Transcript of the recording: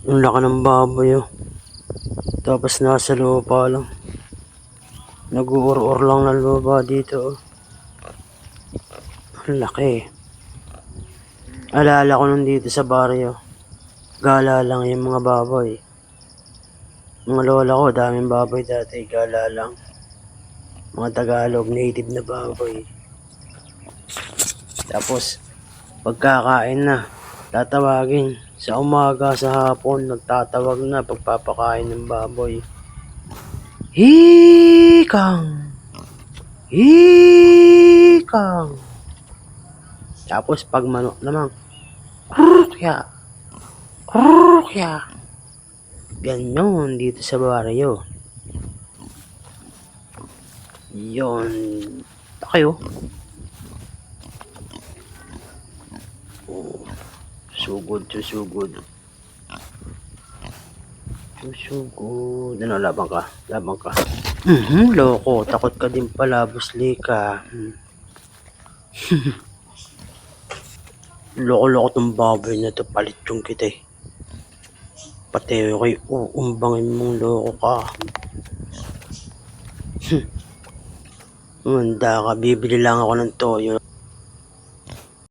Ang laki ng baboy oh. Tapos nasa lupa lang. Nag-uur-ur lang ng lupa dito oh. Ang laki. Alala ko nung dito sa baryo. Gala lang yung mga baboy. Mga lola ko, daming baboy dati. Gala lang. Mga Tagalog, native na baboy. Tapos, pagkakain na, tatawagin. Sa umaga, sa hapon, nagtatawag na pagpapakain ng baboy. Hikang! Hikang! Tapos, pag manok naman, Krukya! Krukya! Ganyan dito sa baryo. Yun. Kayo. Susugod. Ano, labang ka. Loko. Takot ka din pala, busli ka. Loko-loko tong baboy na to. Palit yung kita eh. Pati kay uumbangin mong loko ka. Manda ka. Bibili lang ako ng toyo.